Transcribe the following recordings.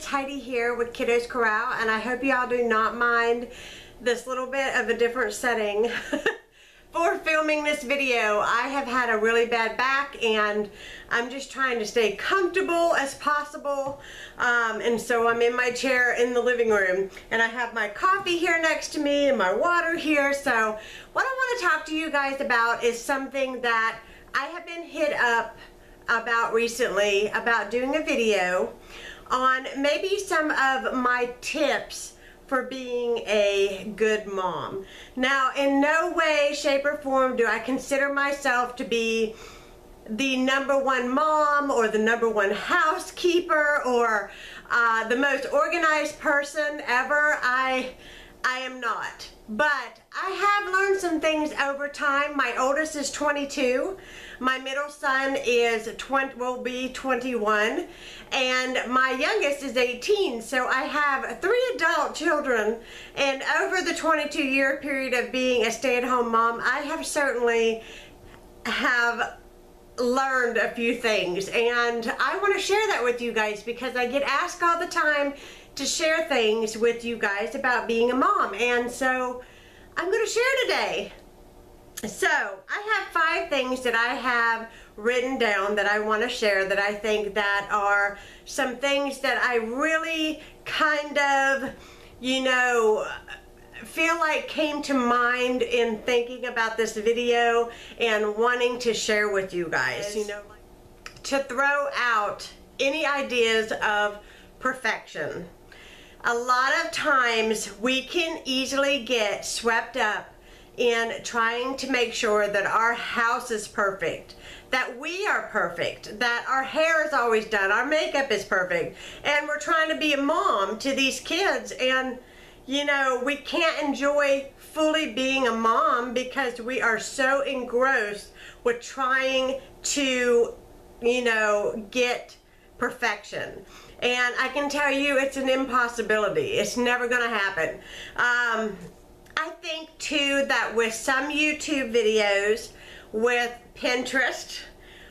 Heidi here with Kiddos Corral, and I hope y'all do not mind this little bit of a different setting for filming this video. I have had a really bad back and I'm just trying to stay comfortable as possible, and so I'm in my chair in the living room and I have my coffee here next to me and my water here. So what I want to talk to you guys about is something that I have been hit up about recently, about doing a video on maybe some of my tips for being a good mom. Now, in no way, shape, or form do I consider myself to be the #1 mom or the #1 housekeeper or the most organized person ever. I am not. But I have learned some things over time. My oldest is 22. My middle son will be 21. And my youngest is 18. So I have 3 adult children. And over the 22-year period of being a stay-at-home mom, I have certainly learned a few things. And I want to share that with you guys because I get asked all the time to share things with you guys about being a mom, and so I'm going to share today. So I have 5 things that I have written down that I want to share that I think that are some things that I really kind of, you know, feel like came to mind in thinking about this video and wanting to share with you guys, you know, to throw out any ideas of perfection. A lot of times we can easily get swept up in trying to make sure that our house is perfect, that we are perfect, that our hair is always done, our makeup is perfect, and we're trying to be a mom to these kids, and you know, we can't enjoy fully being a mom because we are so engrossed with trying to, you know, get perfection. And I can tell you it's an impossibility. It's never going to happen. I think too that with some YouTube videos, with Pinterest,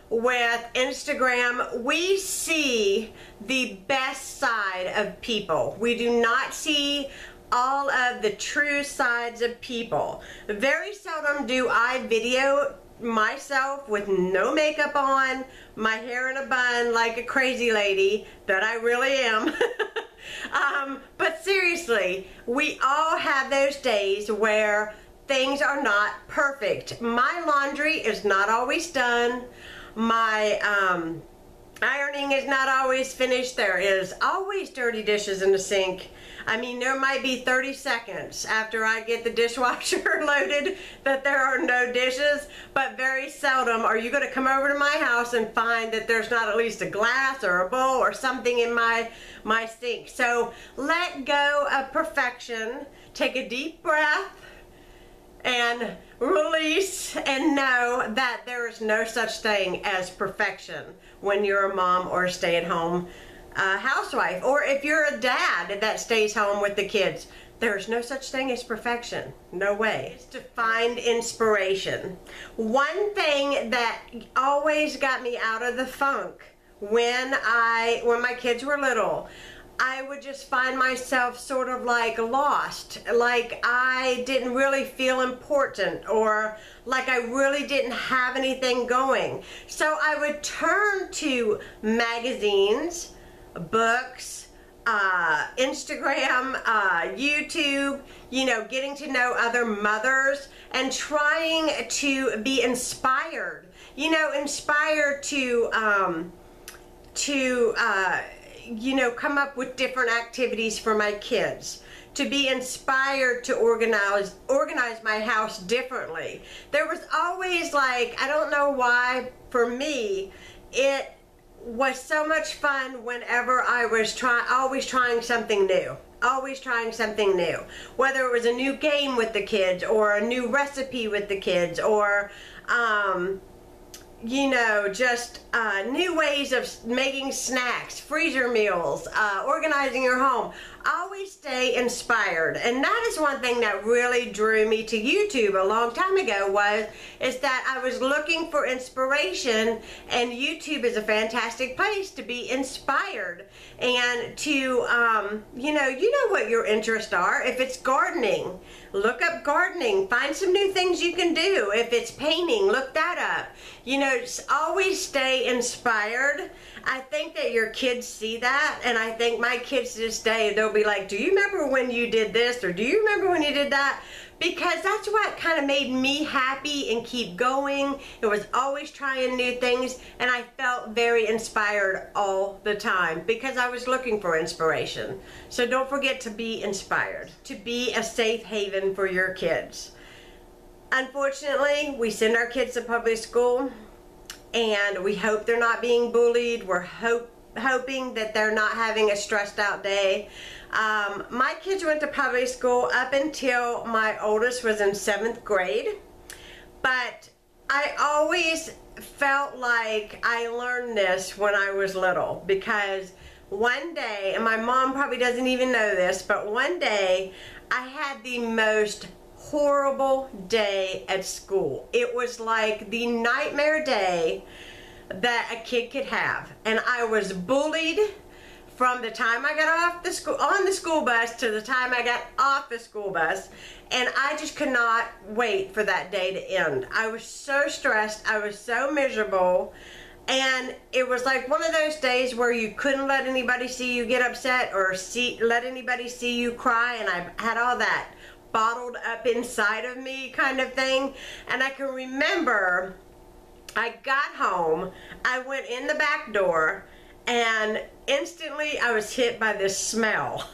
with Instagram, we see the best side of people. We do not see all of the true sides of people. Very seldom do I video myself with no makeup on, my hair in a bun like a crazy lady that I really am. But seriously, we all have those days where things are not perfect. My laundry is not always done. My ironing is not always finished. There is always dirty dishes in the sink. I mean, there might be 30 seconds after I get the dishwasher loaded that there are no dishes, but very seldom are you going to come over to my house and find that there's not at least a glass or a bowl or something in my sink. So let go of perfection, take a deep breath, and release, and know that there is no such thing as perfection when you're a mom or a stay-at-home housewife, or if you're a dad that stays home with the kids. There's no such thing as perfection. No way. It's to find inspiration. One thing that always got me out of the funk when my kids were little, I would just find myself sort of like lost, like I didn't really feel important, or like I really didn't have anything going. So I would turn to magazines, books, Instagram, YouTube, you know, getting to know other mothers and trying to be inspired, you know, inspired to you know, come up with different activities for my kids, to be inspired to organize my house differently. There was always, like, I don't know why, for me, it was so much fun whenever I was always trying something new. Always trying something new. Whether it was a new game with the kids, or a new recipe with the kids, or you know, just new ways of making snacks, freezer meals, organizing your home. Always stay inspired. And that is one thing that really drew me to YouTube a long time ago, is that I was looking for inspiration, and YouTube is a fantastic place to be inspired and to, you know what your interests are. If it's gardening, look up gardening. Find some new things you can do. If it's painting, look that up. You know, always stay inspired. I think that your kids see that, and I think my kids to this day, they'll be like, do you remember when you did this, or do you remember when you did that? Because that's what kind of made me happy and keep going. It was always trying new things, and I felt very inspired all the time because I was looking for inspiration. So don't forget to be inspired, to be a safe haven for your kids. Unfortunately, we send our kids to public school, and we hope they're not being bullied. We're hoping that they're not having a stressed out day. My kids went to public school up until my oldest was in 7th grade, but I always felt like I learned this when I was little, because one day, and my mom probably doesn't even know this, but one day I had the most horrible day at school. It was like the nightmare day that a kid could have, and I was bullied from the time I got on the school bus to the time I got off the school bus, and I just could not wait for that day to end. I was so stressed, I was so miserable, and it was like one of those days where you couldn't let anybody see you get upset, or let anybody see you cry, and I had all that bottled up inside of me kind of thing. And I can remember I got home, I went in the back door, and instantly I was hit by this smell.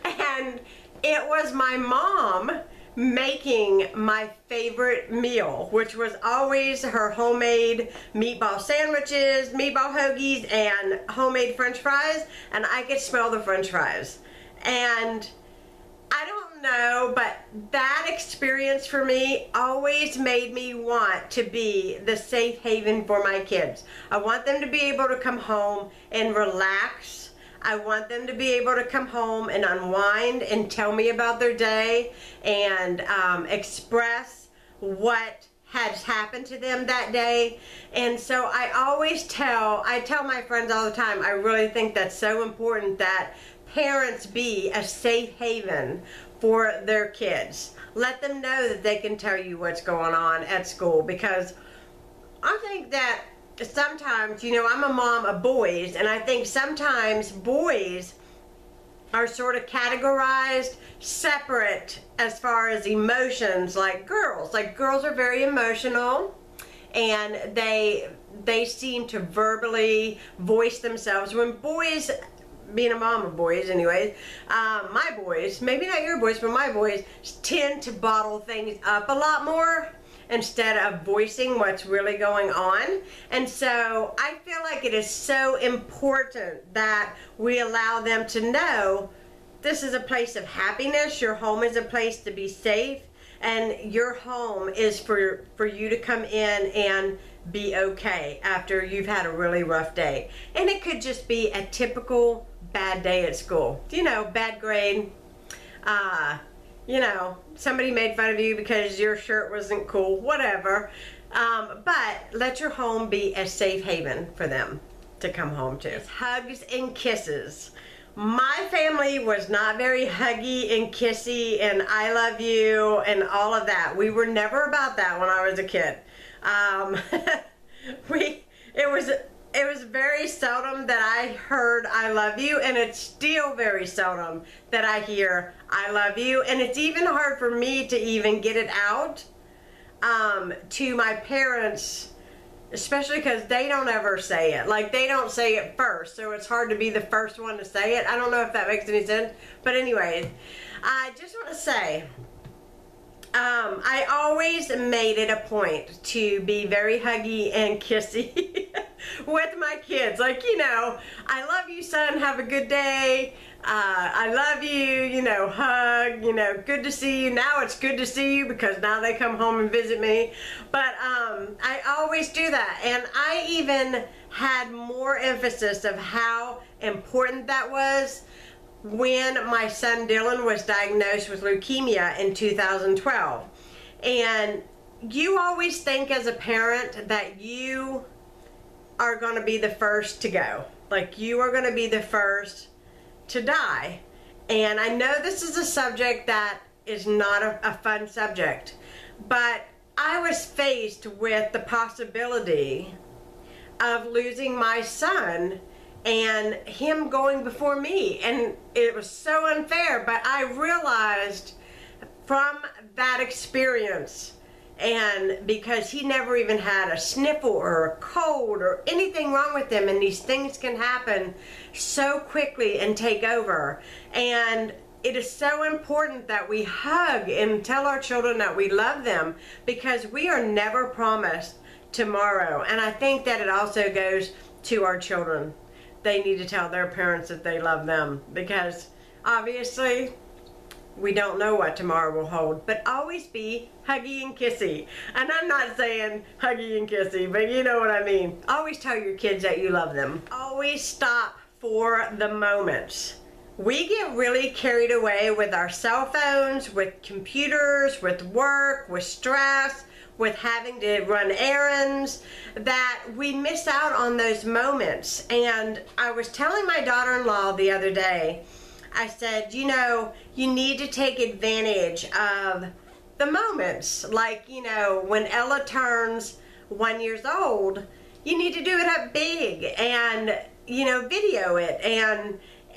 And it was my mom making my favorite meal, which was always her homemade meatball sandwiches, meatball hoagies, and homemade french fries, and I could smell the french fries. And I don't know, but that experience for me always made me want to be the safe haven for my kids. I want them to be able to come home and relax. I want them to be able to come home and unwind and tell me about their day and express what has happened to them that day. And so I tell my friends all the time, I really think that's so important that parents be a safe haven for their kids. Let them know that they can tell you what's going on at school, because I think that sometimes, you know, I'm a mom of boys, and I think sometimes boys are sort of categorized separate as far as emotions, like girls. Like girls are very emotional, and they seem to verbally voice themselves, when boys, being a mom of boys anyways, my boys, maybe not your boys, but my boys tend to bottle things up a lot more instead of voicing what's really going on. And so I feel like it is so important that we allow them to know this is a place of happiness. Your home is a place to be safe, and your home is for you to come in and be okay after you've had a really rough day. And it could just be a typical bad day at school. You know, bad grade, you know, somebody made fun of you because your shirt wasn't cool, whatever. But let your home be a safe haven for them to come home to. Hugs and kisses. My family was not very huggy and kissy and I love you and all of that. We were never about that when I was a kid. It was very seldom that I heard I love you, and it's still very seldom that I hear I love you, and it's even hard for me to even get it out to my parents, especially because they don't ever say it. Like, they don't say it first, so it's hard to be the first one to say it. I don't know if that makes any sense, but anyway, I just want to say, I always made it a point to be very huggy and kissy with my kids. Like, you know, I love you, son, have a good day. I love you, you know, hug, you know, good to see you. Now it's good to see you because now they come home and visit me. But I always do that. And I even had more emphasis of how important that was when my son Dylan was diagnosed with leukemia in 2012. And you always think as a parent that you are going to be the first to go. Like, you are going to be the first to die. And I know this is a subject that is not a fun subject, but I was faced with the possibility of losing my son and him going before me, and it was so unfair. But I realized from that experience, and because he never even had a sniffle or a cold or anything wrong with him, and these things can happen so quickly and take over, and it is so important that we hug and tell our children that we love them, because we are never promised tomorrow. And I think that it also goes to our children. They need to tell their parents that they love them, because obviously we don't know what tomorrow will hold. But always be huggy and kissy. And I'm not saying huggy and kissy, but you know what I mean. Always tell your kids that you love them. Always stop for the moments. We get really carried away with our cell phones, with computers, with work, with stress, with having to run errands, that we miss out on those moments. And I was telling my daughter-in-law the other day, I said, you know, you need to take advantage of the moments. Like, you know, when Ella turns 1 year old, you need to do it up big and, you know, video it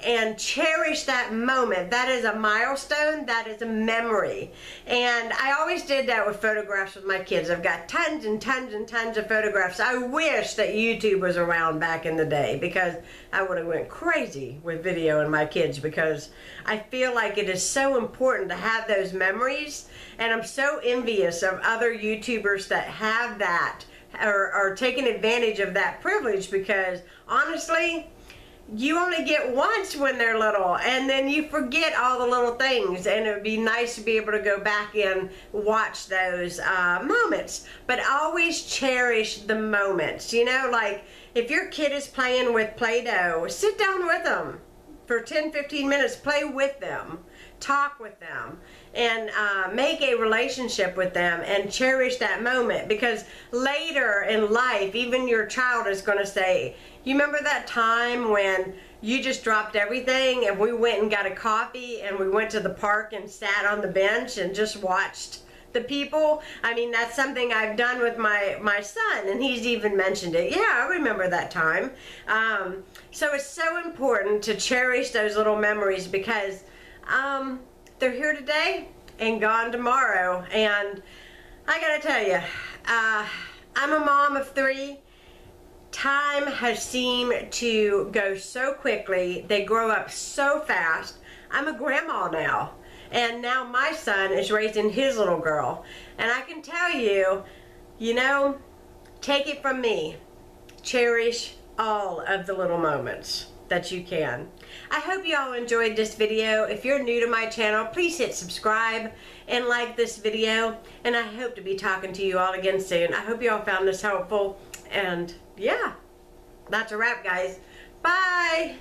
and cherish that moment. That is a milestone. That is a memory. And I always did that with photographs with my kids. I've got tons and tons and tons of photographs. I wish that YouTube was around back in the day, because I would have went crazy with video and my kids, because I feel like it is so important to have those memories. And I'm so envious of other YouTubers that have that, or are taking advantage of that privilege, because honestly, you only get once when they're little, and then you forget all the little things, and it would be nice to be able to go back and watch those moments. But always cherish the moments. You know, like if your kid is playing with Play-Doh, sit down with them for 10-15 minutes, play with them, talk with them, and make a relationship with them and cherish that moment. Because later in life, even your child is going to say, you remember that time when you just dropped everything and we went and got a coffee and we went to the park and sat on the bench and just watched the people? I mean, that's something I've done with my son, and he's even mentioned it. Yeah, I remember that time. So it's so important to cherish those little memories, because they're here today and gone tomorrow. And I gotta tell you, I'm a mom of 3. Time has seemed to go so quickly. They grow up so fast. I'm a grandma now, and now my son is raising his little girl. And I can tell you, you know, take it from me, cherish all of the little moments that you can. I hope you all enjoyed this video. If you're new to my channel, please hit subscribe and like this video, and I hope to be talking to you all again soon. I hope you all found this helpful, and yeah, that's a wrap, guys. Bye!